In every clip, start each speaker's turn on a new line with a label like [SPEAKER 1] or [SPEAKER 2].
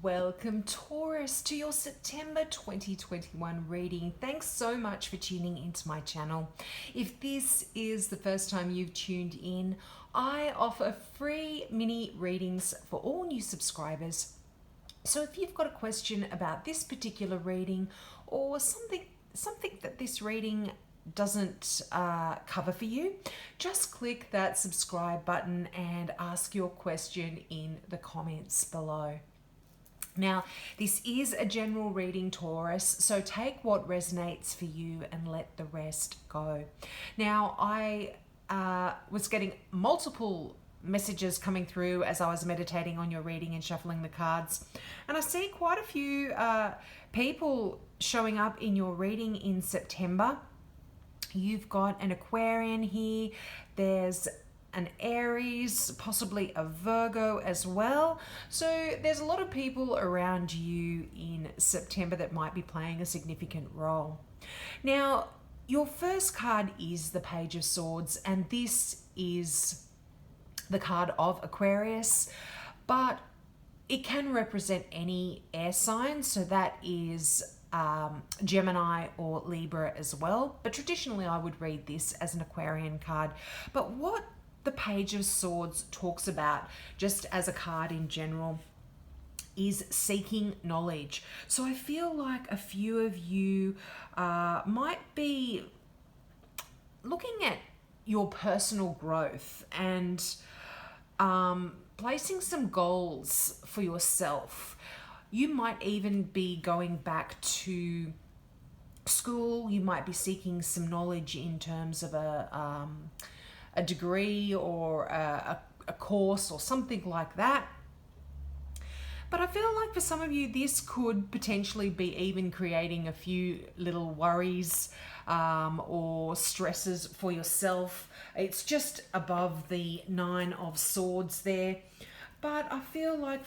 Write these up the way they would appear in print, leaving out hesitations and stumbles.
[SPEAKER 1] Welcome, Taurus, to your September 2021 reading. Thanks so much for tuning into my channel. If this is the first time you've tuned in, I offer free mini readings for all new subscribers. So if you've got a question about this particular reading or something that this reading doesn't cover for you, just click that subscribe button and ask your question in the comments below. Now, this is a general reading, Taurus, so take what resonates for you and let the rest go. Now, I was getting multiple messages coming through as I was meditating on your reading and shuffling the cards, and I see quite a few people showing up in your reading in September. You've got an Aquarian here, there's an Aries, possibly a Virgo as well. So there's a lot of people around you in September that might be playing a significant role. Now, your first card is the Page of Swords, and this is the card of Aquarius, but it can represent any air sign, so that is Gemini or Libra as well. But traditionally I would read this as an Aquarian card. But what the Page of Swords talks about, just as a card in general, is seeking knowledge. So I feel like a few of you might be looking at your personal growth and placing some goals for yourself. You might even be going back to school. You might be seeking some knowledge in terms of a degree or a course or something like that. But I feel like for some of you, this could potentially be even creating a few little worries or stresses for yourself. It's just above the Nine of Swords there. But I feel like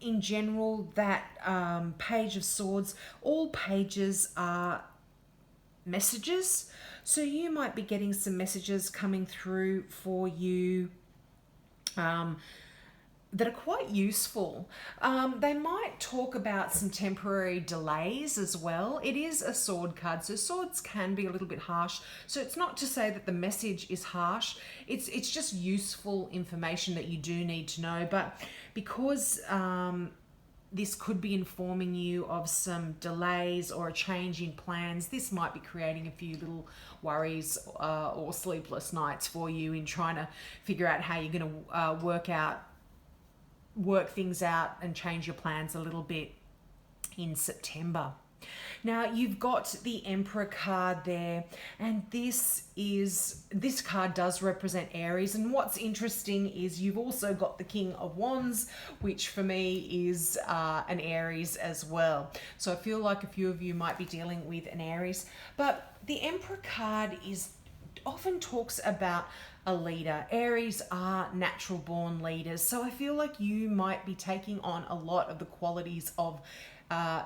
[SPEAKER 1] in general that Page of Swords, all pages are messages. So you might be getting some messages coming through for you that are quite useful. They might talk about some temporary delays as well. It is a sword card, so swords can be a little bit harsh. So it's not to say that the message is harsh. It's just useful information that you do need to know. But because this could be informing you of some delays or a change in plans, this might be creating a few little worries or sleepless nights for you in trying to figure out how you're going to work things out and change your plans a little bit in September. Now you've got the Emperor card there, and this card does represent Aries. And what's interesting is you've also got the King of Wands, which for me is an Aries as well. So I feel like a few of you might be dealing with an Aries. But the Emperor card often talks about a leader. Aries are natural born leaders. So I feel like you might be taking on a lot of the qualities of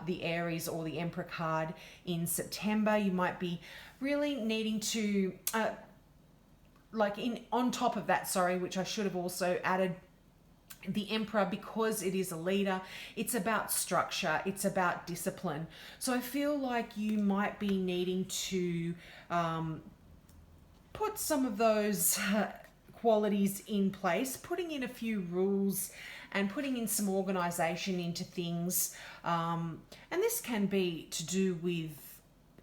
[SPEAKER 1] the Aries or the Emperor card in September. You might be really needing to, on top of that, which I should have also added, the Emperor, because it is a leader, it's about structure, it's about discipline. So I feel like you might be needing to put some of those qualities in place, putting in a few rules and putting in some organization into things. And this can be to do with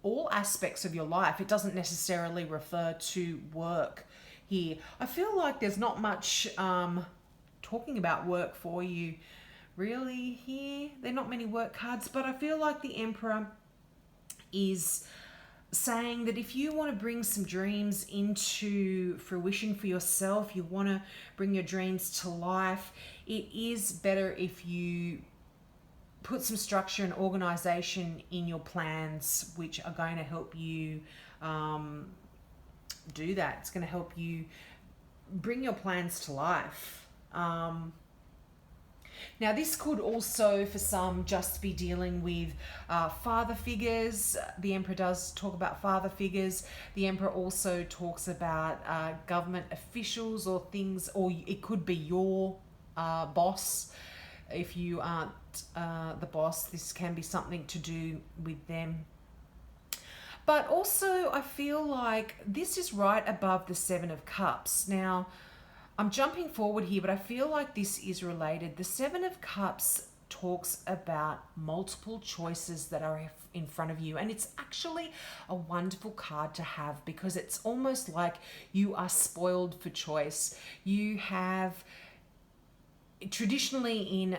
[SPEAKER 1] all aspects of your life. It doesn't necessarily refer to work here. I feel like there's not much talking about work for you really here. There are not many work cards, but I feel like the Emperor is saying that if you want to bring some dreams into fruition for yourself, you want to bring your dreams to life, it is better if you put some structure and organization in your plans, which are going to help you do that. It's going to help you bring your plans to life. Now, this could also, for some, just be dealing with father figures. The Emperor does talk about father figures. The Emperor also talks about government officials or things, or it could be your boss. if you aren't the boss, this can be something to do with them. But also, I feel like this is right above the Seven of Cups. Now, I'm jumping forward here, but I feel like this is related. The Seven of Cups talks about multiple choices that are in front of you, and it's actually a wonderful card to have because it's almost like you are spoiled for choice. You have traditionally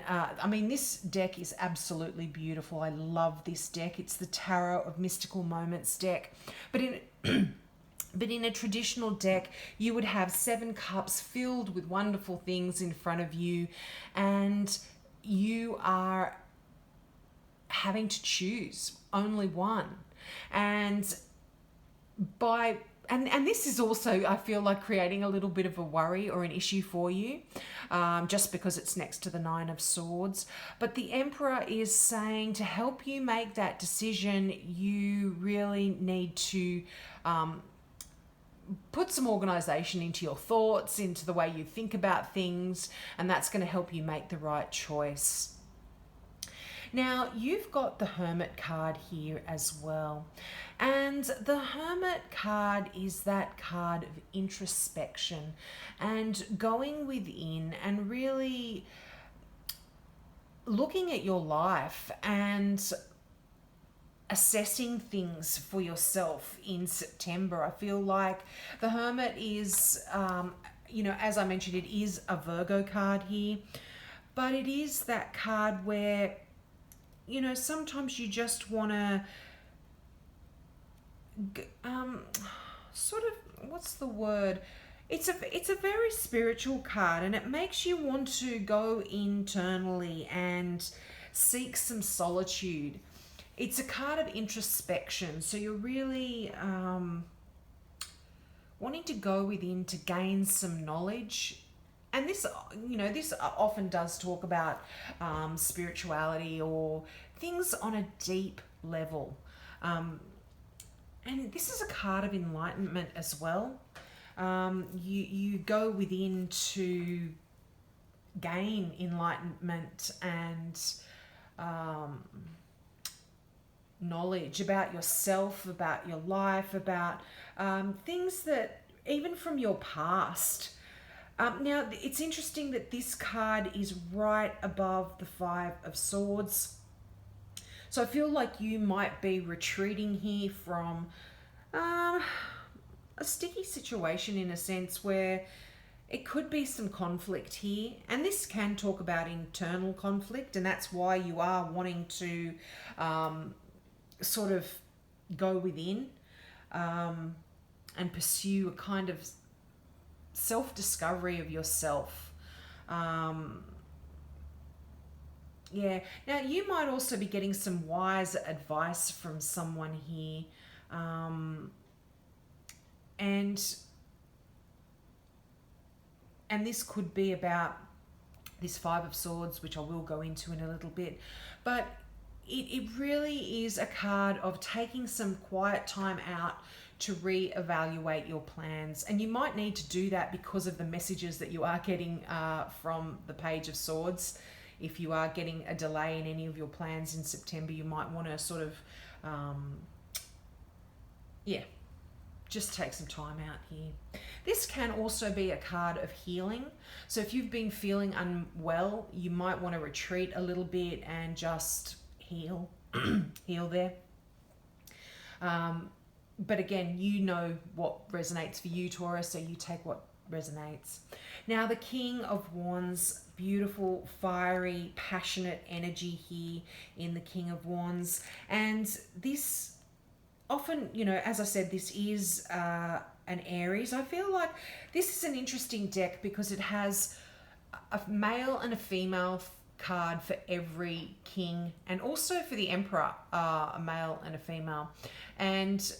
[SPEAKER 1] this deck is absolutely beautiful. I love this deck. It's the Tarot of Mystical Moments deck, but in a traditional deck, you would have 7 cups filled with wonderful things in front of you, and you are having to choose only one. And this is also, I feel like, creating a little bit of a worry or an issue for you, just because it's next to the Nine of Swords. But the Emperor is saying to help you make that decision, you really need to put some organization into your thoughts, into the way you think about things, and that's going to help you make the right choice. Now, you've got the Hermit card here as well. And the Hermit card is that card of introspection and going within and really looking at your life and assessing things for yourself in September. I feel like the Hermit is, as I mentioned, it is a Virgo card here, but it is that card where, sometimes you just want to what's the word? It's a very spiritual card, and it makes you want to go internally and seek some solitude. It's a card of introspection, so you're really wanting to go within to gain some knowledge. And this often does talk about spirituality or things on a deep level. And this is a card of enlightenment as well. You go within to gain enlightenment and knowledge about yourself, about your life, about things that even from your past. Now, it's interesting that this card is right above the Five of Swords. So I feel like you might be retreating here from a sticky situation, in a sense, where it could be some conflict here. And this can talk about internal conflict, and that's why you are wanting to sort of go within and pursue a kind of self-discovery of yourself. Now you might also be getting some wise advice from someone here, and this could be about this Five of Swords, which I will go into in a little bit, but it really is a card of taking some quiet time out to reevaluate your plans. And you might need to do that because of the messages that you are getting from the Page of Swords. If you are getting a delay in any of your plans in September, you might want to sort of, just take some time out here. This can also be a card of healing. So if you've been feeling unwell, you might want to retreat a little bit and just heal, heal there. But again, you know what resonates for you, Taurus, so you take what resonates. Now, the King of Wands, beautiful, fiery, passionate energy here in the King of Wands. And this often, as I said, this is an Aries. I feel like this is an interesting deck because it has a male and a female card for every king, and also for the Emperor, a male and a female. And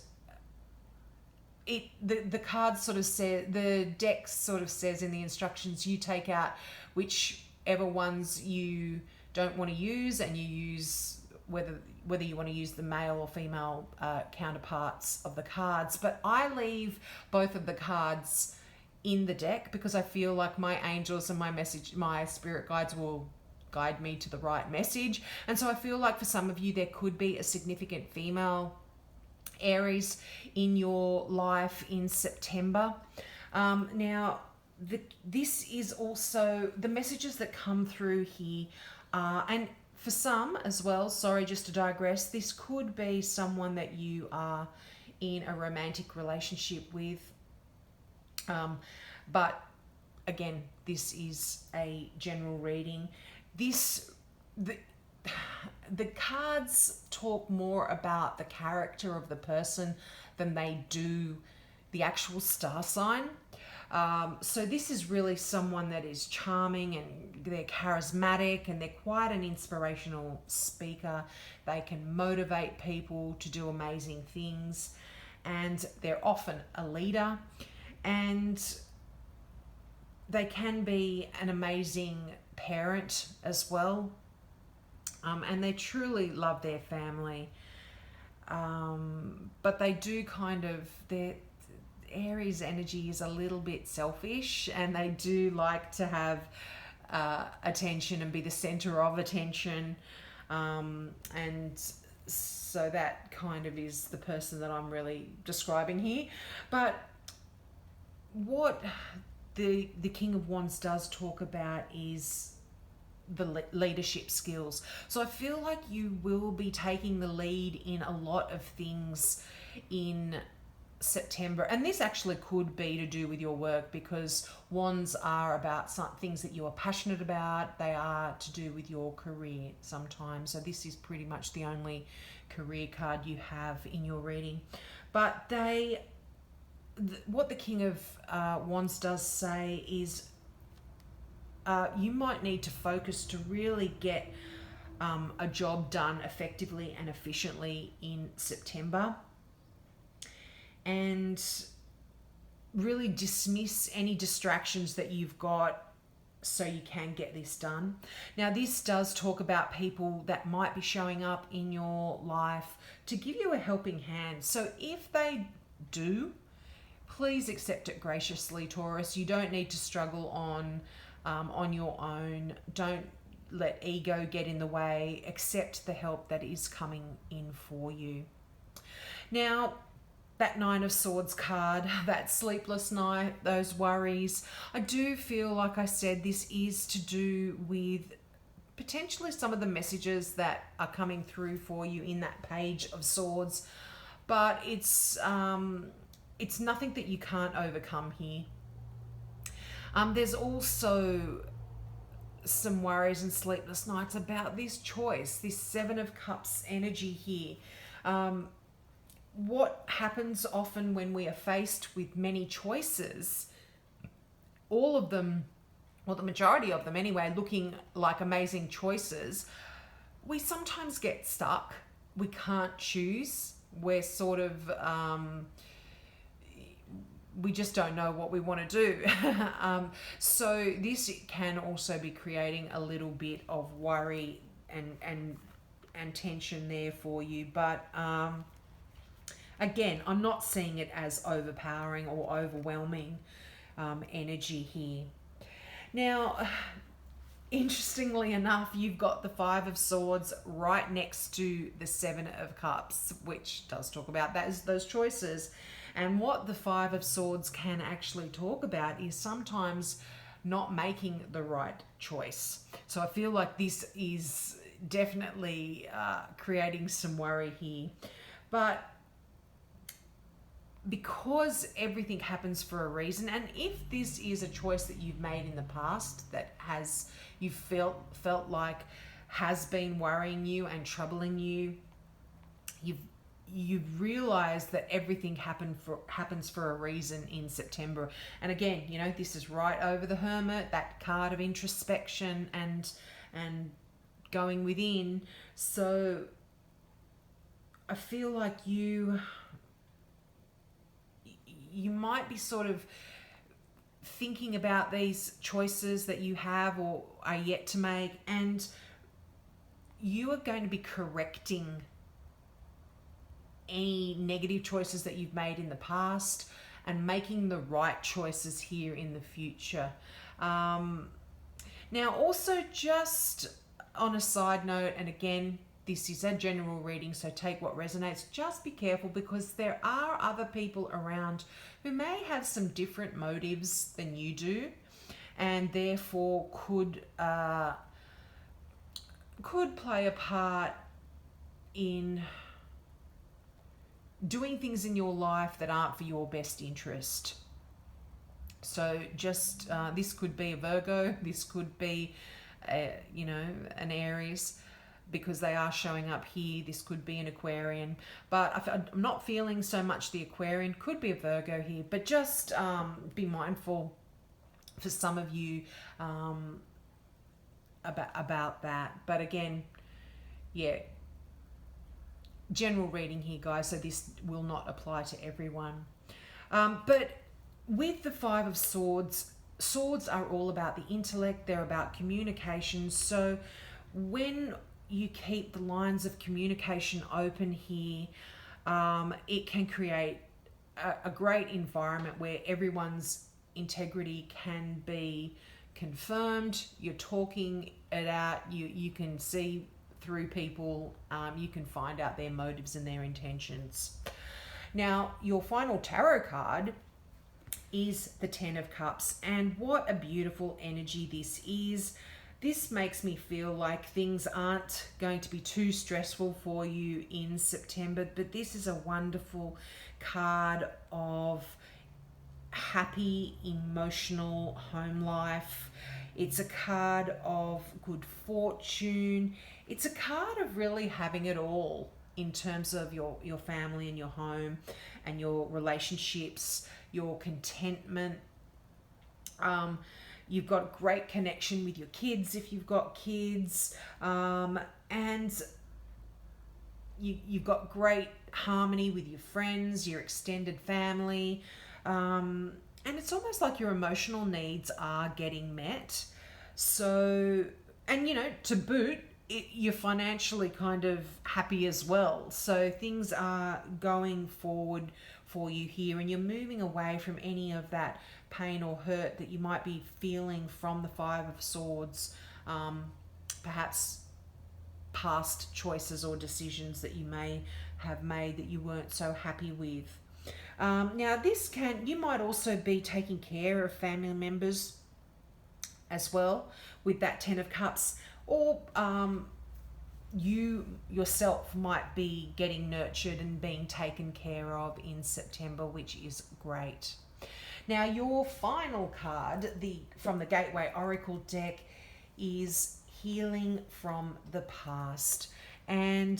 [SPEAKER 1] the card sort of says, the deck sort of says in the instructions, you take out whichever ones you don't want to use, and you use whether you want to use the male or female counterparts of the cards. But I leave both of the cards in the deck because I feel like my angels and my spirit guides will guide me to the right message. And so I feel like for some of you, there could be a significant female Aries in your life in September. Now, this is also the messages that come through here, and for some as well, sorry, just to digress, this could be someone that you are in a romantic relationship with. But again, this is a general reading. The cards talk more about the character of the person than they do the actual star sign. So this is really someone that is charming, and they're charismatic, and they're quite an inspirational speaker. They can motivate people to do amazing things, and they're often a leader, and they can be an amazing parent as well. And they truly love their family. But they do their Aries energy is a little bit selfish, and they do like to have attention and be the center of attention. And so that kind of is the person that I'm really describing here. But what the King of Wands does talk about is the leadership skills. So I feel like you will be taking the lead in a lot of things in September, and this actually could be to do with your work, because wands are about some things that you are passionate about. They are to do with your career sometimes. So this is pretty much the only career card you have in your reading. But what the King of Wands does say is you might need to focus to really get a job done effectively and efficiently in September, and really dismiss any distractions that you've got so you can get this done. Now, this does talk about people that might be showing up in your life to give you a helping hand. So if they do, please accept it graciously, Taurus. You don't need to struggle on your own. Don't let ego get in the way. Accept the help that is coming in for you. Now, that Nine of Swords card, that sleepless night, those worries, I do feel, like I said, this is to do with potentially some of the messages that are coming through for you in that Page of Swords, but it's nothing that you can't overcome here. There's also some worries and sleepless nights about this choice, this Seven of Cups energy here. What happens often when we are faced with many choices, all of them, or the majority of them anyway, looking like amazing choices, we sometimes get stuck. We can't choose. We're sort of we just don't know what we want to do. So this can also be creating a little bit of worry and tension there for you. But again, I'm not seeing it as overpowering or overwhelming energy here. Now, interestingly enough, you've got the Five of Swords right next to the Seven of Cups, which does talk about those choices. And what the Five of Swords can actually talk about is sometimes not making the right choice. So I feel like this is definitely creating some worry here. But because everything happens for a reason, and if this is a choice that you've made in the past that you felt like has been worrying you and troubling you, you've realized that everything happens for a reason in September. And again, this is right over the Hermit, that card of introspection and going within. So I feel like you might be sort of thinking about these choices that you have or are yet to make, and you are going to be correcting any negative choices that you've made in the past and making the right choices here in the future. Now, also just on a side note, and again, this is a general reading, so take what resonates. Just be careful, because there are other people around who may have some different motives than you do, and therefore could play a part in doing things in your life that aren't for your best interest. So just this could be a Virgo, this could be an Aries, because they are showing up here. This could be an Aquarian, but I'm not feeling so much the Aquarian. Could be a Virgo here, but just be mindful for some of you about that. But again, yeah, general reading here, guys, so this will not apply to everyone. But with the Five of Swords, swords are all about the intellect. They're about communication. So when you keep the lines of communication open here, it can create a great environment where everyone's integrity can be confirmed. You're talking it out. You can see through people. You can find out their motives and their intentions. Now, your final tarot card is the Ten of Cups, and what a beautiful energy this is. This makes me feel like things aren't going to be too stressful for you in September, but this is a wonderful card of happy, emotional home life. It's a card of good fortune. It's a card of really having it all in terms of your family and your home and your relationships, your contentment. You've got great connection with your kids if you've got kids, and you've got great harmony with your friends, your extended family, and it's almost like your emotional needs are getting met. So, and to boot, you're financially kind of happy as well. So things are going forward for you here, and you're moving away from any of that pain or hurt that you might be feeling from the Five of Swords, perhaps past choices or decisions that you may have made that you weren't so happy with. Now you might also be taking care of family members as well with that Ten of Cups, or you yourself might be getting nurtured and being taken care of in September, which is great. Now, your final card from the Gateway Oracle deck is Healing from the Past. And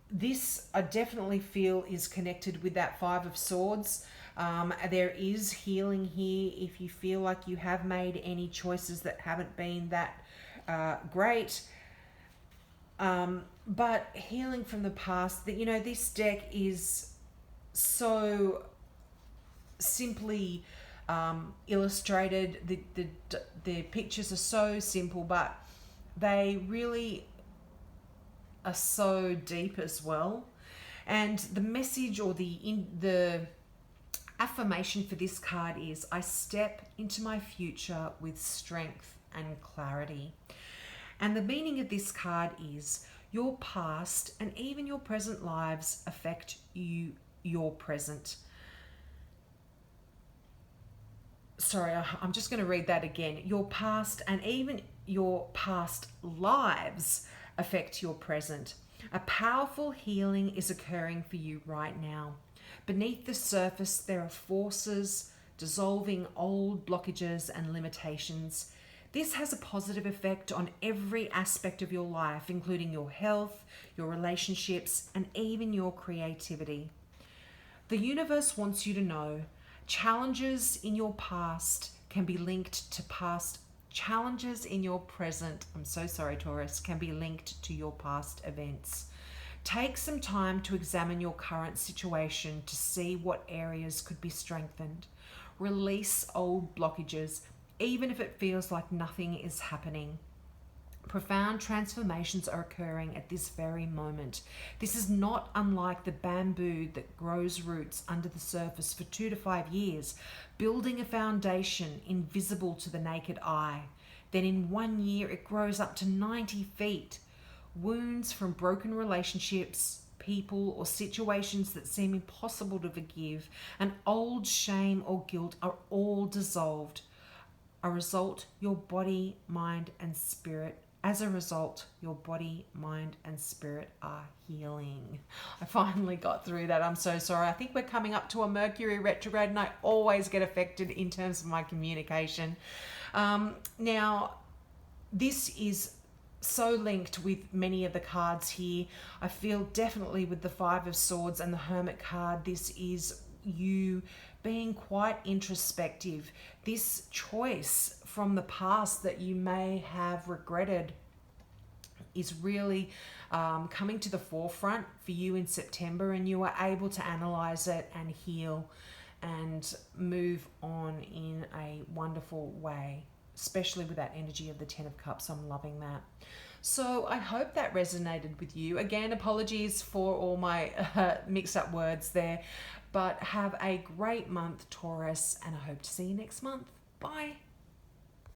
[SPEAKER 1] this, I definitely feel, is connected with that Five of Swords. There is healing here if you feel like you have made any choices that haven't been that great. But healing from the past, this deck is so simply illustrated. The pictures are so simple, but they really are so deep as well. And the message or the affirmation for this card is, I step into my future with strength and clarity. And the meaning of this card is, your past and even your present lives affect your present. Sorry, I'm just going to read that again. Your past and even your past lives affect your present. A powerful healing is occurring for you right now. Beneath the surface, there are forces dissolving old blockages and limitations. This has a positive effect on every aspect of your life, including your health, your relationships, and even your creativity. The universe wants you to know challenges in your past can be linked to past challenges in your present. I'm so sorry, Taurus, can be linked to your past events. Take some time to examine your current situation to see what areas could be strengthened. Release old blockages, even if it feels like nothing is happening. Profound transformations are occurring at this very moment. This is not unlike the bamboo that grows roots under the surface for 2 to 5 years, building a foundation invisible to the naked eye. Then in 1 year, it grows up to 90 feet. Wounds from broken relationships, people, or situations that seem impossible to forgive, and old shame or guilt are all dissolved. As a result, your body, mind, and spirit are healing. I finally got through that. I'm so sorry. I think we're coming up to a Mercury retrograde, and I always get affected in terms of my communication. Now, this is so linked with many of the cards here. I feel definitely with the Five of Swords and the Hermit card, this is you being quite introspective. This choice from the past that you may have regretted is really coming to the forefront for you in September, and you are able to analyze it and heal and move on in a wonderful way, especially with that energy of the Ten of Cups. I'm loving that. So I hope that resonated with you. Again, apologies for all my mixed up words there, but have a great month, Taurus, and I hope to see you next month. Bye.